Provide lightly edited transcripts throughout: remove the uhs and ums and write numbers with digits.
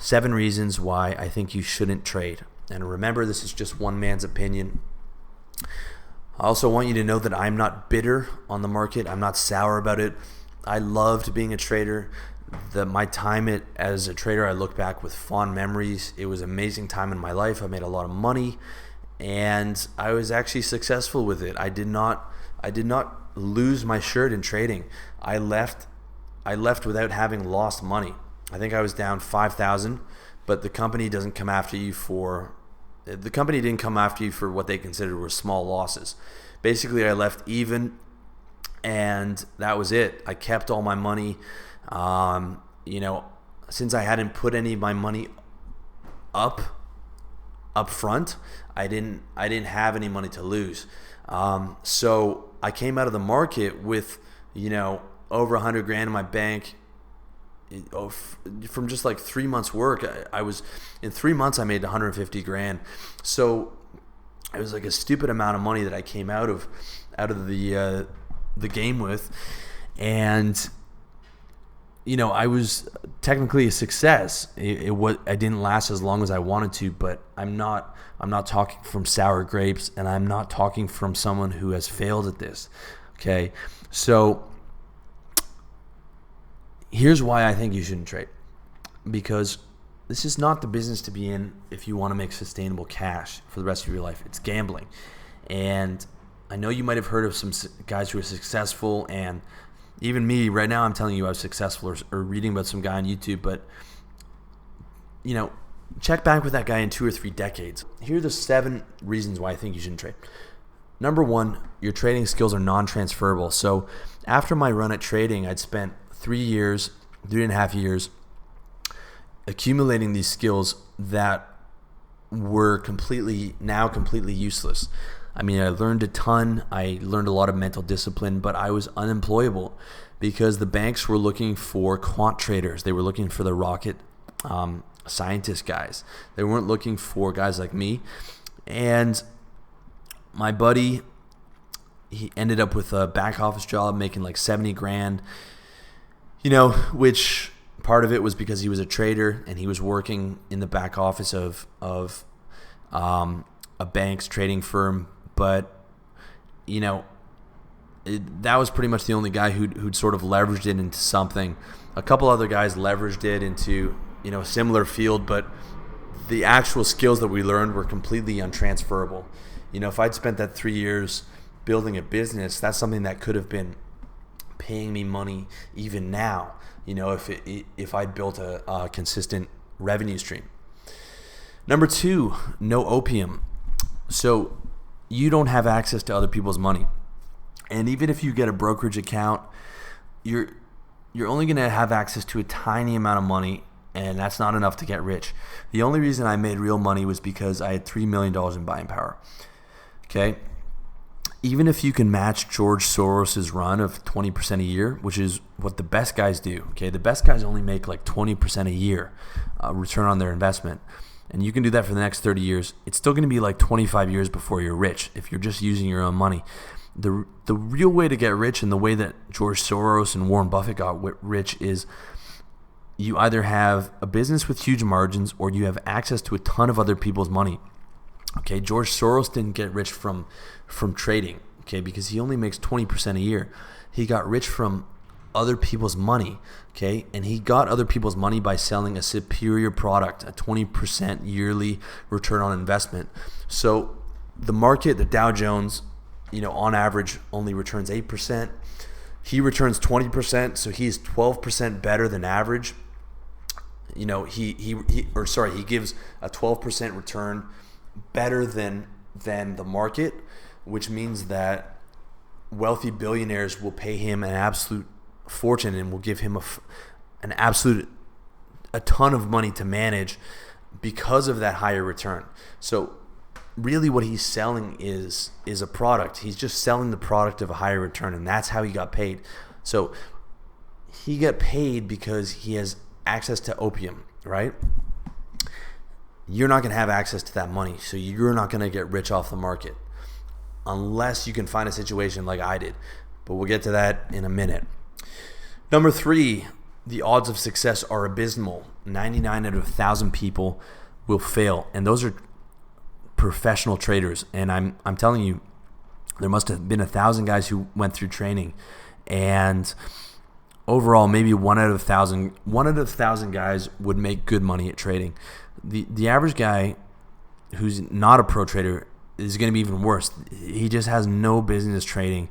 7 reasons why I think you shouldn't trade. And remember, this is just one man's opinion. I also want you to know that I'm not bitter on the market. I'm not sour about it. I loved being a trader. My time as a trader, I look back with fond memories. It was an amazing time in my life. I made a lot of money, and I was actually successful with it. I did not lose my shirt in trading. I left without having lost money. I think I was down 5,000, but the company didn't come after you for what they considered were small losses. Basically, I left even, and that was it. I kept all my money. Since I hadn't put any of my money up front, I didn't have any money to lose. So I came out of the market with, over 100 grand in my bank. From just like 3 months work, in 3 months I made 150 grand. So it was like a stupid amount of money that I came out of the game with, and I was technically a success. I didn't last as long as I wanted to, but I'm not talking from sour grapes, and I'm not talking from someone who has failed at this. Okay, so here's why I think you shouldn't trade. Because this is not the business to be in if you want to make sustainable cash for the rest of your life. It's gambling. And I know you might have heard of some guys who are successful, and even me right now, I'm telling you I was successful, or reading about some guy on YouTube, but check back with that guy in 2 or 3 decades. Here are the 7 reasons why I think you shouldn't trade. Number 1, your trading skills are non-transferable. So after my run at trading, I'd spent 3.5 years accumulating these skills that were completely useless. I mean, I learned a ton. I learned a lot of mental discipline, but I was unemployable because the banks were looking for quant traders. They were looking for the rocket scientist guys. They weren't looking for guys like me. And my buddy, he ended up with a back office job making like 70 grand, which part of it was because he was a trader and he was working in the back office of a bank's trading firm. But, that was pretty much the only guy who'd sort of leveraged it into something. A couple other guys leveraged it into, a similar field, but the actual skills that we learned were completely untransferable. If I'd spent that 3 years building a business, that's something that could have been paying me money even now, if I'd built a consistent revenue stream. Number 2, no opium. So you don't have access to other people's money. And even if you get a brokerage account, you're only going to have access to a tiny amount of money, and that's not enough to get rich. The only reason I made real money was because I had $3 million in buying power. Okay? Even if you can match George Soros' run of 20% a year, which is what the best guys do, okay? The best guys only make like 20% a year return on their investment. And you can do that for the next 30 years. It's still going to be like 25 years before you're rich if you're just using your own money. The real way to get rich, and the way that George Soros and Warren Buffett got rich, is you either have a business with huge margins or you have access to a ton of other people's money. Okay, George Soros didn't get rich from trading, okay, because he only makes 20% a year. He got rich from other people's money, okay, and he got other people's money by selling a superior product, a 20% yearly return on investment. So the market, the Dow Jones, on average only returns 8%. He returns 20%, so he's 12% better than average. He gives a 12% return better than the market, which means that wealthy billionaires will pay him an absolute fortune and will give him a ton of money to manage because of that higher return. So really what he's selling is a product. He's just selling the product of a higher return, and that's how he got paid. So he got paid because he has access to opium, right? You're not going to have access to that money, so you're not going to get rich off the market unless you can find a situation like I did. But we'll get to that in a minute. Number 3, the odds of success are abysmal. 99 out of 1,000 people will fail, and those are professional traders. And I'm telling you, there must have been 1,000 guys who went through training, and overall, maybe one out of 1,000 guys would make good money at trading. The average guy who's not a pro trader is going to be even worse. He just has no business trading,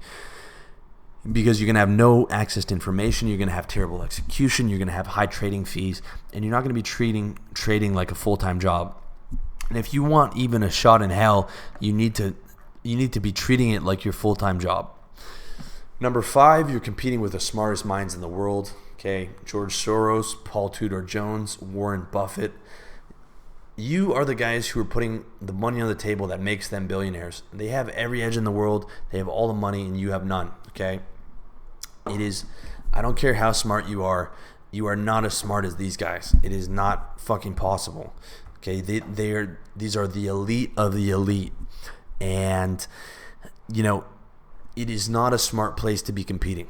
because you're going to have no access to information, you're going to have terrible execution, you're going to have high trading fees, and you're not going to be treating trading like a full-time job. And if you want even a shot in hell, you need to be treating it like your full-time job. Number 5, you're competing with the smartest minds in the world. Okay, George Soros, Paul Tudor Jones, Warren Buffett. You are the guys who are putting the money on the table that makes them billionaires. They have every edge in the world. They have all the money, and you have none. Okay, I don't care how smart you are not as smart as these guys. It is not fucking possible. Okay, these are the elite of the elite, and it is not a smart place to be competing.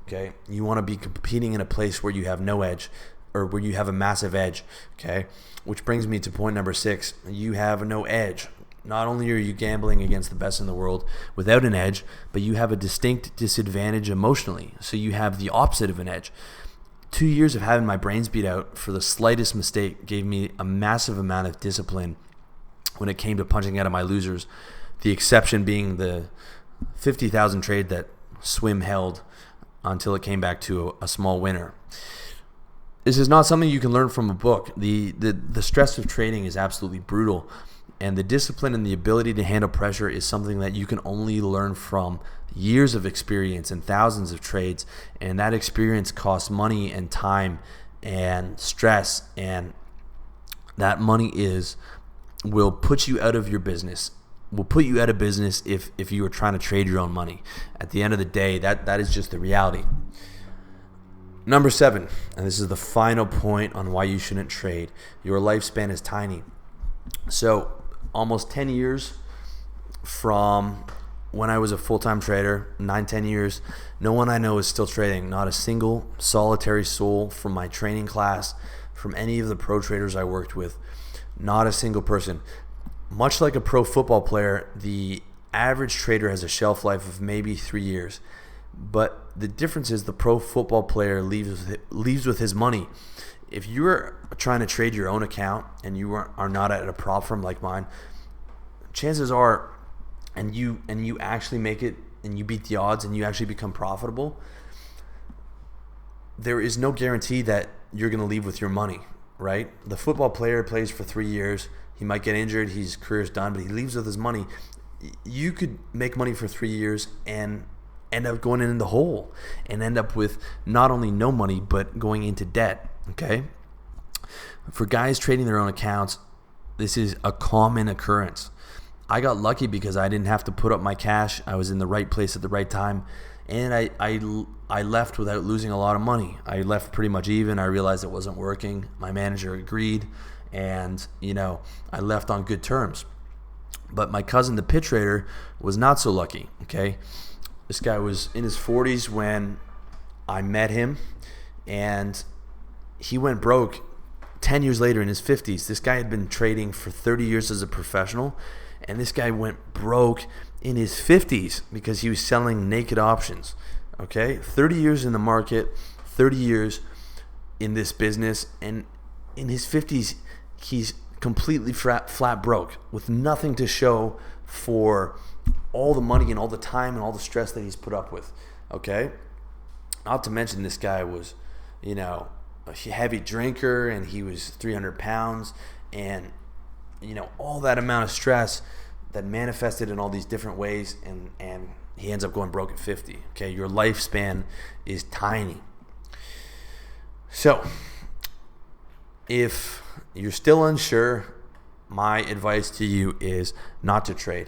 Okay, you want to be competing in a place where you have no edge, or where you have a massive edge. Okay, which brings me to point number 6. You have no edge. Not only are you gambling against the best in the world without an edge, but you have a distinct disadvantage emotionally. So you have the opposite of an edge. 2 years of having my brains beat out for the slightest mistake gave me a massive amount of discipline when it came to punching out of my losers. The exception being the 50,000 trade that Swim held until it came back to a small winner. This is not something you can learn from a book. The stress of trading is absolutely brutal. And the discipline and the ability to handle pressure is something that you can only learn from years of experience and thousands of trades. And that experience costs money and time and stress. And that money will put you out of your business. Will put you out of business if you were trying to trade your own money. At the end of the day, that is just the reality. Number 7, and this is the final point on why you shouldn't trade. Your lifespan is tiny. So almost 10 years from when I was a full-time trader, 9-10 years, no one I know is still trading. Not a single solitary soul from my training class, from any of the pro traders I worked with. Not a single person. Much like a pro football player, the average trader has a shelf life of maybe 3 years. But the difference is the pro football player leaves with his money. If you're trying to trade your own account and you are not at a prop firm like mine, chances are, and you actually make it and you beat the odds and you actually become profitable, there is no guarantee that you're going to leave with your money, right? The football player plays for 3 years. He might get injured. His career's done, but he leaves with his money. You could make money for 3 years and end up going in the hole and end up with not only no money, but going into debt. Okay, for guys trading their own accounts, this is a common occurrence. I got lucky because I didn't have to put up my cash. I was in the right place at the right time, and I left without losing a lot of money. I left pretty much even. I realized it wasn't working. My manager agreed, and I left on good terms. But my cousin, the pit trader, was not so lucky. Okay, this guy was in his 40s when I met him, and he went broke 10 years later in his 50s. This guy had been trading for 30 years as a professional, and this guy went broke in his 50s because he was selling naked options. Okay, 30 years in the market, 30 years in this business, and in his 50s, he's completely flat broke with nothing to show for all the money and all the time and all the stress that he's put up with. Okay, not to mention this guy was, a heavy drinker, and he was 300 pounds, and all that amount of stress that manifested in all these different ways, and he ends up going broke at 50. Okay, your lifespan is tiny. So if you're still unsure, my advice to you is not to trade.